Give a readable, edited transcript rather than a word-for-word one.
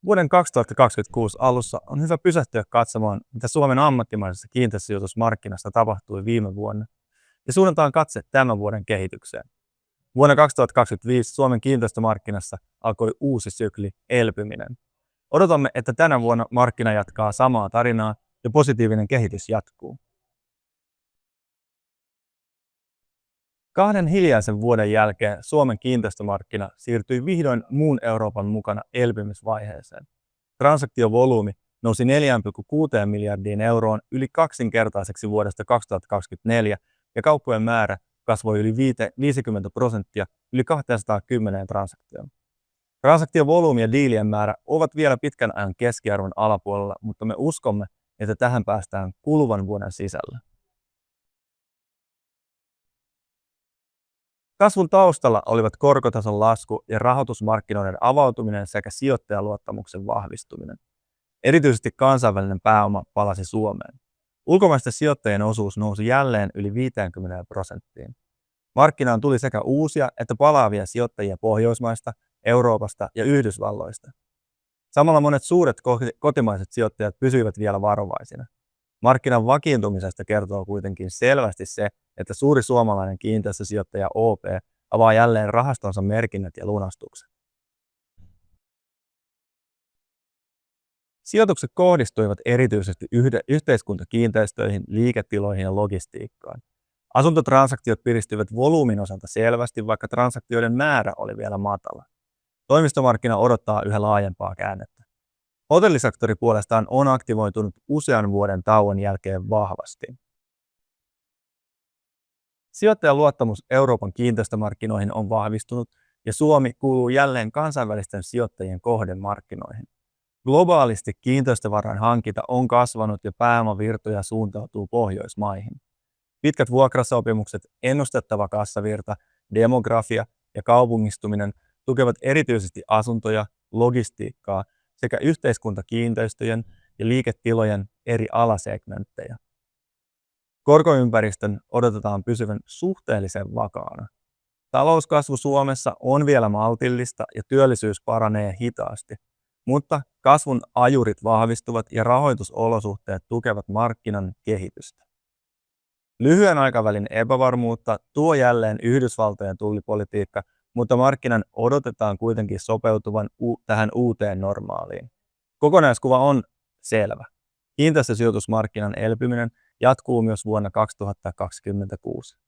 Vuoden 2026 alussa on hyvä pysähtyä katsomaan, mitä Suomen ammattimaisessa kiinteistösijoitusmarkkinassa tapahtui viime vuonna, ja suunnataan katse tämän vuoden kehitykseen. Vuonna 2025 Suomen kiinteistömarkkinassa alkoi uusi sykli, elpyminen. Odotamme, että tänä vuonna markkina jatkaa samaa tarinaa ja positiivinen kehitys jatkuu. 2 hiljaisen vuoden jälkeen Suomen kiinteistömarkkina siirtyi vihdoin muun Euroopan mukana elpymisvaiheeseen. Transaktiovolyymi nousi 4,6 miljardiin euroon yli kaksinkertaiseksi vuodesta 2024 ja kauppojen määrä kasvoi yli 50% yli 210 transaktioon. Transaktiovolyymi ja diilien määrä ovat vielä pitkän ajan keskiarvon alapuolella, mutta me uskomme, että tähän päästään kuluvan vuoden sisällä. Kasvun taustalla olivat korkotason lasku ja rahoitusmarkkinoiden avautuminen sekä sijoittajaluottamuksen vahvistuminen. Erityisesti kansainvälinen pääoma palasi Suomeen. Ulkomaisten sijoittajien osuus nousi jälleen yli 50%. Markkinaan tuli sekä uusia että palaavia sijoittajia Pohjoismaista, Euroopasta ja Yhdysvalloista. Samalla monet suuret kotimaiset sijoittajat pysyivät vielä varovaisina. Markkinan vakiintumisesta kertoo kuitenkin selvästi se, että suuri suomalainen kiinteistösijoittaja OP avaa jälleen rahastonsa merkinnät ja lunastukset. Sijoitukset kohdistuivat erityisesti yhteiskuntakiinteistöihin, liiketiloihin ja logistiikkaan. Asuntotransaktiot piristyivät volyymin osalta selvästi, vaikka transaktioiden määrä oli vielä matala. Toimistomarkkina odottaa yhä laajempaa käännettä. Hotellisektori puolestaan on aktivoitunut usean vuoden tauon jälkeen vahvasti. Sijoittajan luottamus Euroopan kiinteistömarkkinoihin on vahvistunut ja Suomi kuuluu jälleen kansainvälisten sijoittajien kohdemarkkinoihin. Globaalisti kiinteistövaran hankinta on kasvanut ja pääomavirtoja suuntautuu Pohjoismaihin. Pitkät vuokrasopimukset, ennustettava kassavirta, demografia ja kaupungistuminen tukevat erityisesti asuntoja, logistiikkaa sekä yhteiskuntakiinteistöjen ja liiketilojen eri alasegmenttejä. Korkoympäristön odotetaan pysyvän suhteellisen vakaana. Talouskasvu Suomessa on vielä maltillista ja työllisyys paranee hitaasti, mutta kasvun ajurit vahvistuvat ja rahoitusolosuhteet tukevat markkinan kehitystä. Lyhyen aikavälin epävarmuutta tuo jälleen Yhdysvaltojen tullipolitiikka, mutta markkinan odotetaan kuitenkin sopeutuvan tähän uuteen normaaliin. Kokonaiskuva on selvä. Kiinteistösijoitusmarkkinan elpyminen jatkuu myös vuonna 2026.